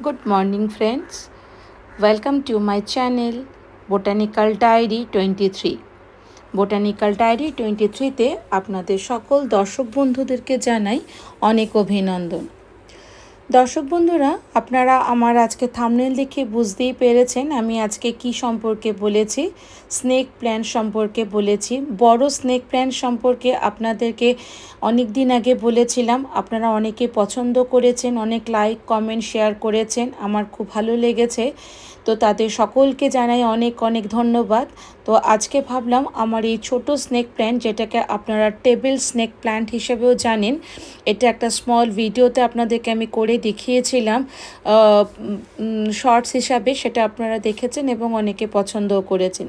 Good morning, friends. Welcome to my channel Botanical Diary 23. Botanical Diary 23-তে আপনাদের সকল দর্শক বন্ধুদেরকে জানাই অনেক অভিনন্দন। দর্শক বন্ধুরা, আপনারা আমার আজকে থাম্বনেল দেখে বুঝতেই পেরেছেন আমি আজকে কি সম্পর্কে বলেছি। স্নেক প্ল্যান্ট সম্পর্কে বলেছি। বড় স্নেক প্ল্যান্ট সম্পর্কে আপনাদেরকে অনেক দিন আগে বলেছিলাম। আপনারা অনেকে পছন্দ করেছেন, অনেক লাইক কমেন্ট শেয়ার করেছেন, আমার খুব ভালো লেগেছে। তো তাদের সকলকে জানাই অনেক অনেক ধন্যবাদ। তো আজকে ভাবলাম আমার এই ছোট স্নেক প্ল্যান্ট, যেটাকে আপনারা টেবিল স্নেক প্ল্যান্ট হিসেবেও জানেন, এটা একটা স্মল ভিডিওতে আপনাদেরকে আমি করে দেখিয়েছিলাম শর্টস হিসাবে, সেটা আপনারা দেখেছেন এবং অনেকে পছন্দও করেছেন।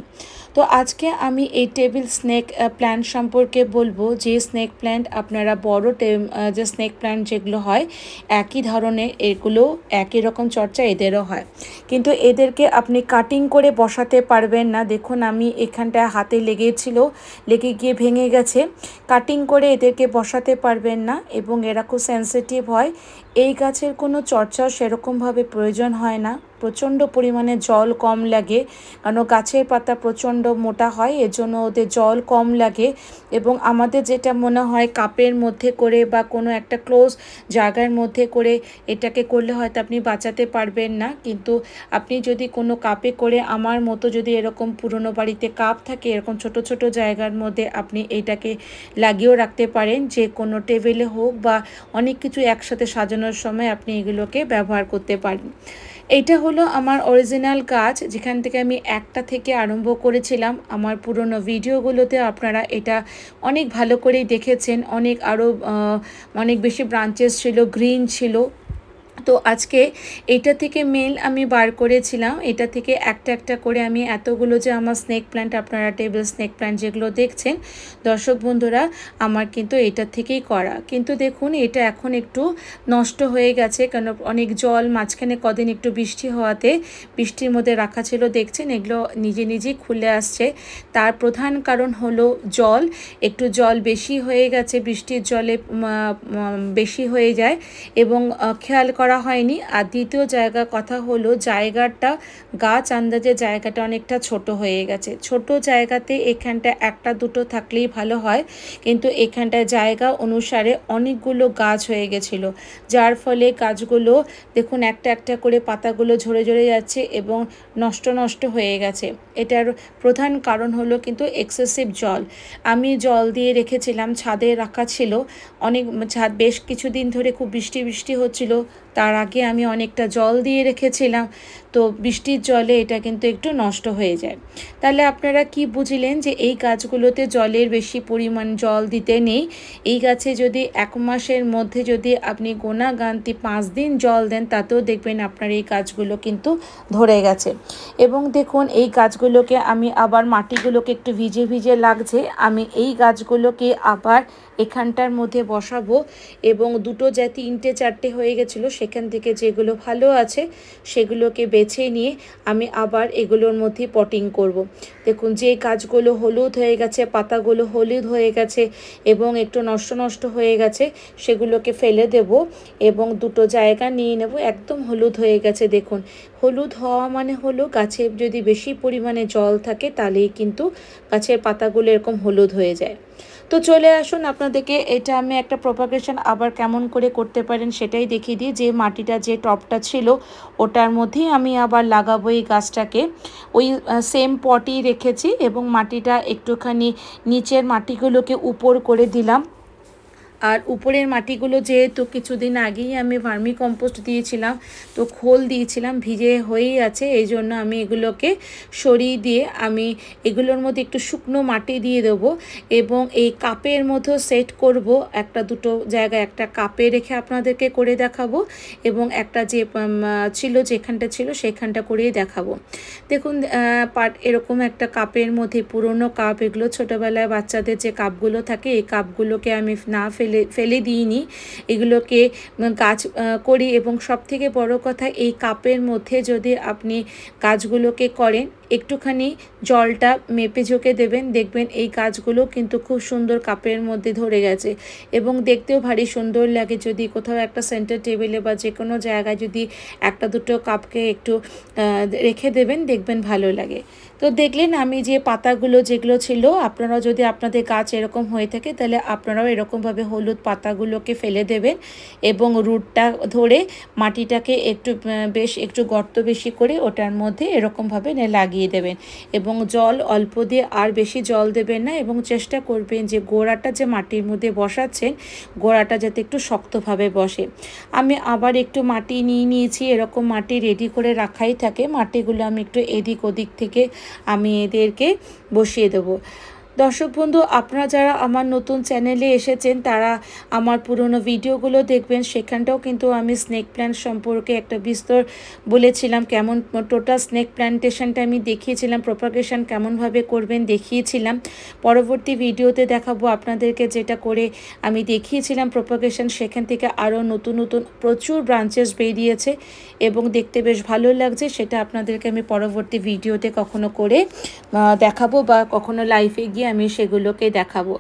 তো আজকে আমি এই টেবিল স্নেক প্ল্যান্ট সম্পর্কে বলবো, যে স্নেক প্ল্যান্ট আপনারা বড় যে স্নেক প্ল্যান্ট যেগুলো হয় একই ধরনের, এগুলো একই রকম চর্চা এদেরও হয়, কিন্তু এদেরকে আপনি কাটিং করে বসাতে পারবেন না। দেখুন আমি এখানটায় হাতে লেগে গিয়ে ভেঙে গেছে। কাটিং করে এদেরকে বসাতে পারবেন না এবং এরা খুব সেন্সিটিভ হয়। এই গাছের কোনো চর্চাও সেরকমভাবে প্রয়োজন হয় না। প্রচণ্ড পরিমাণে জল কম লাগে, কারণ গাছের পাতা প্রচণ্ড মোটা হয়, এজন্য ওদের জল কম লাগে। এবং আমাদের যেটা মনে হয় কাপের মধ্যে করে বা কোনো একটা ক্লোজ জায়গার মধ্যে করে এটাকে করলে হয়তো আপনি বাঁচাতে পারবেন না, কিন্তু আপনি যদি কোনো কাপে করে, আমার মতো যদি এরকম পুরনো বাড়িতে কাপ থাকে, এরকম ছোট ছোট জায়গার মধ্যে আপনি এইটাকে লাগিয়েও রাখতে পারেন, যে কোনো টেবিলে হোক বা অনেক কিছু একসাথে সাজানোর সময় আপনি এগুলোকে ব্যবহার করতে পারেন। এইটা হলো আমার অরিজিনাল গাছ, যেখান থেকে আমি একটা থেকে আরম্ভ করেছিলাম। আমার পুরনো ভিডিওগুলোতে আপনারা এটা অনেক ভালো করেই দেখেছেন। অনেক বেশি ব্রাঞ্চেস ছিল, গ্রিন ছিল। তো আজকে এটা থেকে মেল আমি বার করেছিলাম, এটা থেকে একটা একটা করে আমি এতগুলো যে আমার স্নেক প্ল্যান্ট, আপনারা টেবিল স্নেক প্ল্যান্ট যেগুলো দেখছেন দর্শক বন্ধুরা, আমার কিন্তু এটা থেকেই করা। কিন্তু দেখুন এটা এখন একটু নষ্ট হয়ে গেছে, কারণ অনেক জল, মাঝখানে কদিন একটু বৃষ্টি হওয়াতে বৃষ্টির মধ্যে রাখা ছিল, দেখছেন এগুলো নিজে নিজেই খুলে আসছে। তার প্রধান কারণ হলো জল, একটু জল বেশি হয়ে গেছে, বৃষ্টির জলে বেশি হয়ে যায় এবং খেয়াল করা হয়নি। আর দ্বিতীয় কথা হলো জায়গাটা, গাছ আন্দাজে জায়গাটা অনেকটা ছোট হয়ে গেছে। ছোট জায়গাতে এখানটা একটা দুটো থাকলেই ভালো হয়, কিন্তু এখানটায় জায়গা অনুসারে অনেকগুলো গাছ হয়ে গেছিলো, যার ফলে গাছগুলো দেখুন একটা একটা করে পাতাগুলো ঝরে ঝরে যাচ্ছে এবং নষ্ট হয়ে গেছে। এটার প্রধান কারণ হলো কিন্তু এক্সেসিভ জল। আমি জল দিয়ে রেখেছিলাম, ছাদে রাখা ছিল, বেশ কিছুদিন ধরে খুব বৃষ্টি হচ্ছিল, তার আগে আমি অনেকটা জল দিয়ে রেখেছিলাম। তো বৃষ্টির জলে এটা কিন্তু একটু নষ্ট হয়ে যায়। তাহলে আপনারা কি বুঝলেন যে এই গাছগুলোতে জলের বেশি পরিমাণ জল দিতে নেই। এই গাছে যদি 1 মাসের মধ্যে যদি আপনি গোনাগান্তি 5 দিন জল দেন, তাতেও দেখবেন আপনার এই গাছগুলো কিন্তু ধরে গেছে। এবং দেখুন এই গাছগুলোকে আমি আবার, মাটিগুলোকে একটু ভিজে ভিজে লাগছে, আমি এই গাছগুলোকে আবার এখানটার মধ্যে বসাবো এবং দুটো যে 3টে 4টে হয়ে গেছিলো, সেখান থেকে যেগুলো ভালো আছে সেগুলোকে বেছে নিয়ে আমি আবার এগুলোর মধ্যে পটিং করব। দেখুন যে গাছগুলো হলুদ হয়ে গেছে, পাতাগুলো হলুদ হয়ে গেছে এবং একটু নষ্ট হয়ে গেছে, সেগুলোকে ফেলে দেব এবং দুটো জায়গা নিয়ে নেব একদম হলুদ হয়ে গেছে। দেখুন হলুদ হওয়া মানে হলো গাছে যদি বেশি পরিমাণে জল থাকে তাহলেই কিন্তু গাছের পাতাগুলো এরকম হলুদ হয়ে যায়। তো চলে আসুন আপনাদেরকে এটা আমি একটা প্রপাগেশন আবার কেমন করে করতে পারেন সেটাই দেখিয়ে দিই। যে মাটিটা, যে টপটা ছিল ওটার মধ্যেই আমি আবার লাগাবো এই গাছটাকে। ওই সেম পটই রেখেছি এবং মাটিটা একটুখানি নিচের মাটিগুলোকে উপর করে দিলাম। আর উপরের মাটিগুলো যেহেতু কিছুদিন আগেই আমি ভার্মি কম্পোস্ট দিয়েছিলাম, তো খোল দিয়েছিলাম, ভিজে হয়েই আছে, এই জন্য আমি এগুলোকে সরিয়ে দিয়ে আমি এগুলোর মধ্যে একটু শুকনো মাটি দিয়ে দেবো এবং এই কাপের মধ্যে সেট করব। একটা দুটো জায়গায় একটা কাপে রেখে আপনাদেরকে করে দেখাবো এবং একটা যে যেখানটা ছিল সেখানটা করেই দেখাবো। দেখুন এরকম একটা কাপের মধ্যে, পুরনো কাপ এগুলো, ছোটোবেলায় বাচ্চাদের যে কাপগুলো থাকে, এই কাপগুলোকে আমি না ফেলে দিইনি, এগুলোকে গাছ করি। এবং সবথেকে বড় কথা, এই কাপের মধ্যে যদি আপনি গাছগুলোকে করেন, একটুখানি জলটা মেপে ঝুঁকে দেবেন, দেখবেন এই গাছগুলো কিন্তু খুব সুন্দর কাপের মধ্যে ধরে গেছে এবং দেখতেও ভারী সুন্দর লাগে। যদি কোথাও একটা সেন্টার টেবিলে বা যে কোনো জায়গায় যদি একটা দুটো কাপকে একটু রেখে দেবেন, দেখবেন ভালো লাগে। তো দেখলেন আমি যে পাতাগুলো যেগুলো ছিল, আপনারা যদি আপনাদের গাছ এরকম হয়ে থাকে তাহলে আপনারাও এরকমভাবে হলুদ পাতাগুলোকে ফেলে দেবেন এবং রুটটা ধরে মাটিটাকে একটু গর্ত বেশি করে ওটার মধ্যে এরকমভাবে লাগিয়ে দেবেন এবং জল অল্প দিয়ে, আর বেশি জল দেবেন না এবং চেষ্টা করবেন যে গোড়াটা যে মাটির মধ্যে বসাচ্ছেন গোড়াটা যাতে একটু শক্তভাবে বসে। আমি আবার একটু মাটি নিয়েছি, এরকম মাটি রেডি করে রাখাই থাকে। মাটিগুলো আমি একটু এদিক ওদিক থেকে আমি এদেরকে বসিয়ে দেবো। দর্শক বন্ধু, আপনারা যারা আমার নতুন চ্যানেলে এসেছেন তারা আমার পুরনো ভিডিওগুলো দেখবেন, সেখানটাও কিন্তু আমি স্নেক প্ল্যান্ট সম্পর্কে একটা বিস্তর বলেছিলাম, কেমন টোটাল স্নেক প্ল্যান্টেশনটা আমি দেখিয়েছিলাম, প্রপাগেশন কেমনভাবে করবেন দেখিয়েছিলাম। পরবর্তী ভিডিওতে দেখাবো আপনাদেরকে যেটা করে আমি দেখিয়েছিলাম প্রপাগেশন, সেখান থেকে আরও নতুন নতুন প্রচুর ব্রাঞ্চেস বেরিয়েছে এবং দেখতে বেশ ভালো লাগছে। সেটা আপনাদেরকে আমি পরবর্তী ভিডিওতে কখনো করে দেখাবো বা কখনো লাইভে গিয়ে আমি সেগুলোকে দেখাবো।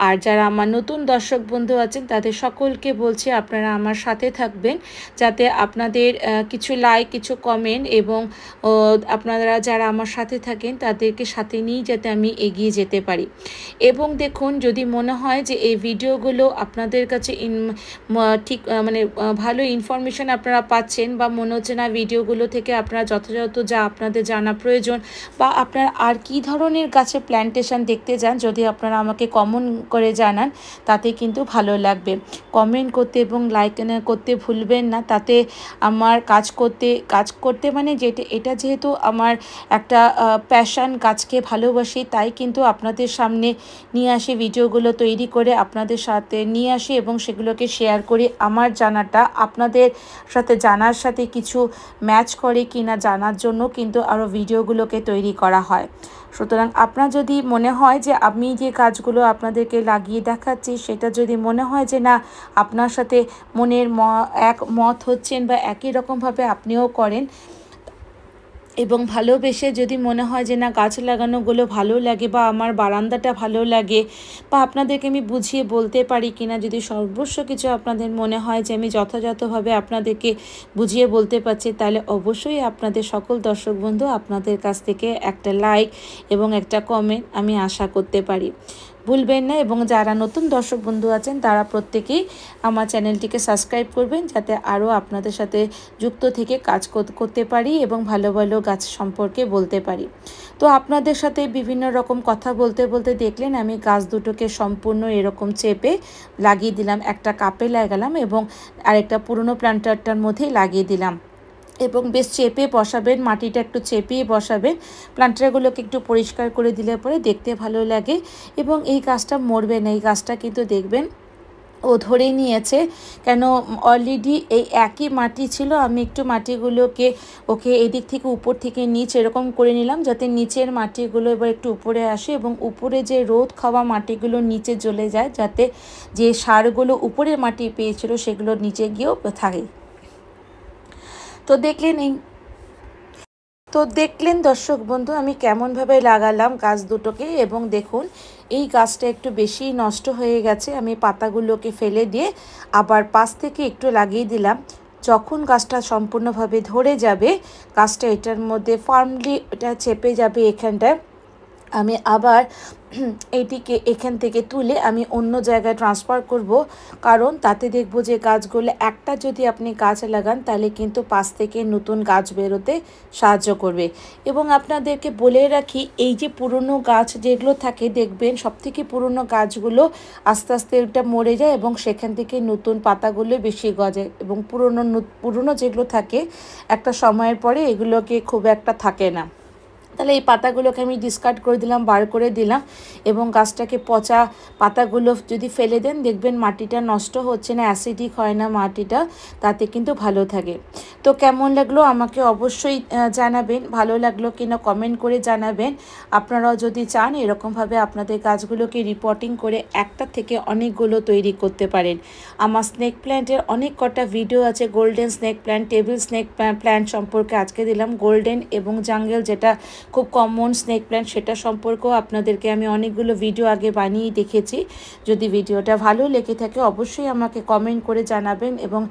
আর যারা আমার নতুন দর্শক বন্ধু আছেন তাদের সকলকে বলছি আপনারা আমার সাথে থাকবেন, যাতে আপনাদের কিছু লাইক, কিছু কমেন্ট এবং আপনারা যারা আমার সাথে থাকেন তাদেরকে সাথে নিয়ে যাতে আমি এগিয়ে যেতে পারি। এবং দেখুন, যদি মনে হয় যে এই ভিডিওগুলো আপনাদের কাছে ঠিক মানে ভালো ইনফরমেশন আপনারা পাচ্ছেন বা মনে হচ্ছে না ভিডিওগুলো থেকে আপনারা যথাযথ যা আপনাদের জানা প্রয়োজন বা আপনারা আর কি ধরনের গাছের প্ল্যান্টেশন দেখতে চান, যদি আপনারা আমাকে কমেন্ট করে জানান তাতে কিন্তু ভালো লাগবে। কমেন্ট করতে এবং লাইক করতে ভুলবেন না, তাতে আমার কাজ করতে মানে এটা যেহেতু আমার একটা প্যাশন, গাছকে ভালোবাসি, তাই কিন্তু আপনাদের সামনে নিয়ে আসি, ভিডিওগুলো তৈরি করে আপনাদের সাথে নিয়ে আসি এবং সেগুলোকে শেয়ার করি। আমার জানাটা আপনাদের সাথে জানার সাথে কিছু ম্যাচ করে কিনা জানার জন্য কিন্তু আরও ভিডিওগুলোকে তৈরি করা হয়। সুতরাং আপনার যদি মনে হয় যে আমি যে কাজগুলো আপনাদেরকে লাগিয়ে দেখাচ্ছি সেটা যদি মনে হয় যে না আপনার সাথে মনের মত হচ্ছেন বা একই রকমভাবে আপনিও করেন এবং ভালোবেসে যদি মনে হয় যে না গাছ লাগানোগুলো ভালো লাগে বা আমার বারান্দাটা ভালো লাগে বা আপনাদেরকে আমি বুঝিয়ে বলতে পারি কিনা, যদি সর্বস্ব কিছু আপনাদের মনে হয় যে আমি যথাযথভাবে আপনাদেরকে বুঝিয়ে বলতে পারছি, তাহলে অবশ্যই আপনাদের সকল দর্শক বন্ধু আপনাদের কাছ থেকে একটা লাইক এবং একটা কমেন্ট আমি আশা করতে পারি। ভুলবেন না এবং যারা নতুন দর্শক বন্ধু আছেন তারা প্রত্যেকেই আমার চ্যানেলটিকে সাবস্ক্রাইব করবেন, যাতে আরও আপনাদের সাথে যুক্ত থেকে কাজ করতে পারি এবং ভালো ভালো গাছ সম্পর্কে বলতে পারি। তো আপনাদের সাথে বিভিন্ন রকম কথা বলতে বলতে দেখলেন আমি গাছ দুটোকে সম্পূর্ণ এরকম চেপে লাগিয়ে দিলাম, একটা কাপে লাগালাম এবং আরেকটা পুরনো প্ল্যান্টারটার মধ্যেই লাগিয়ে দিলাম এবং বেশ চেপে বসাবেন, মাটিটা একটু চেপেই বসাবেন। প্ল্যান্টারগুলোকে একটু পরিষ্কার করে দিলে পরে দেখতে ভালো লাগে এবং এই গাছটা মরবে না। এই গাছটা কিন্তু দেখবেন ও ধরে নিয়েছে, কেন অলরেডি এই একই মাটি ছিল। আমি একটু মাটিগুলোকে এদিক থেকে উপর থেকে নিচ এরকম করে নিলাম, যাতে নিচের মাটিগুলো এবার একটু উপরে আসে এবং উপরে যে রোদ খাওয়া মাটিগুলো নিচে চলে যায়, যাতে যে সারগুলো উপরের মাটি পেয়েছিল সেগুলো নিচে গিয়েও থাকে। তো দেখলেন দর্শক বন্ধু আমি কেমনভাবে লাগালাম গাছ দুটোকে এবং দেখুন এই গাছটা একটু বেশি নষ্ট হয়ে গেছে। আমি পাতাগুলোকে ফেলে দিয়ে আবার পাশ থেকে একটু লাগিয়ে দিলাম। যখন গাছটা সম্পূর্ণভাবে ধরে যাবে, গাছটা এটার মধ্যে ফার্মলি এটা চেপে যাবে, এখানটায় আমি আবার এটিকে এখান থেকে তুলে আমি অন্য জায়গায় ট্রান্সফার করব, কারণ তাতে দেখব যে গাছগুলো একটা যদি আপনি গাছ লাগান তাহলে কিন্তু পাশ থেকে নতুন গাছ বেরোতে সাহায্য করবে। এবং আপনাদেরকে বলে রাখি, এই যে পুরনো গাছ যেগুলো থাকে দেখবেন সবথেকে পুরনো গাছগুলো আস্তে আস্তে এটা মরে যায় এবং সেখান থেকে নতুন পাতাগুলো বেশি গজায় এবং পুরনো যেগুলো থাকে একটা সময়ের পরে এগুলোকে খুব একটা থাকে না। তাহলে এই পাতাগুলোকে আমি ডিসকার্ড করে দিলাম, বার করে দিলাম এবং গাছটাকে পচা পাতাগুলো যদি ফেলে দেন দেখবেন মাটিটা নষ্ট হচ্ছে না, অ্যাসিডিক হয় না মাটিটা, তাতে কিন্তু ভালো থাকে। তো কেমন লাগলো আমাকে অবশ্যই জানাবেন, ভালো লাগলো কিনা কমেন্ট করে জানাবেন। আপনারাও যদি চান এরকমভাবে আপনাদের গাছগুলোকে রিপোর্টিং করে একটা থেকে অনেকগুলো তৈরি করতে পারেন। আমার স্নেক প্ল্যান্টের অনেক কটা ভিডিও আছে, golden snake plant, table snake plant সম্পর্কে আজকে দিলাম, গোল্ডেন এবং জাঙ্গেল যেটা খুব কমন স্নেক প্ল্যান্ট সেটা সম্পর্কেও আপনাদেরকে আমি অনেকগুলো ভিডিও আগে বানিয়ে দেখেছি। যদি ভিডিওটা ভালো লেগে থাকে অবশ্যই আমাকে কমেন্ট করে জানাবেন, এবং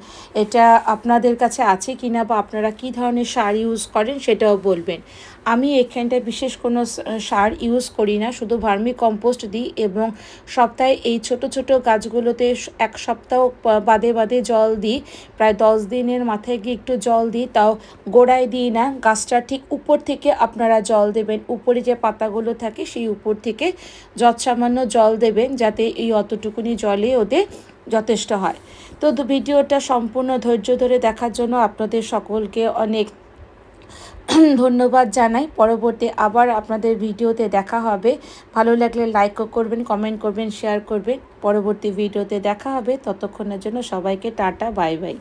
এটা আপনাদের কাছে আছে কিনা বা আপনারা কী ধরনের সার ইউজ করেন সেটাও বলবেন। আমি এখানটায় বিশেষ কোনো সার ইউজ করি না, শুধু ভার্মি কম্পোস্ট দিই এবং সপ্তাহে এই ছোট ছোট গাছগুলোতে এক সপ্তাহ বাদে বাদে জল দিই। প্রায় 10 দিনের মাথায় গিয়ে একটু জল দিই, তাও গোড়ায় দিই না, গাছটা ঠিক উপর থেকে আপনারা জল দেবেন। উপরে যে পাতাগুলো থাকে সেই উপর থেকে যৎসামান্য জল দেবেন, যাতে এই অতটুকুনি জলে ওদের যথেষ্ট হয়। তো ভিডিওটা সম্পূর্ণ ধৈর্য ধরে দেখার জন্য আপনাদের সকলকে অনেক ধন্যবাদ জানাই। পরবর্তী আবার আপনাদের ভিডিওতে দেখা হবে। ভালো লাগলে লাইকও করবেন, কমেন্ট করবেন, শেয়ার করবেন। পরবর্তী ভিডিওতে দেখা হবে, ততক্ষণের জন্য সবাইকে টাটা, বাই বাই।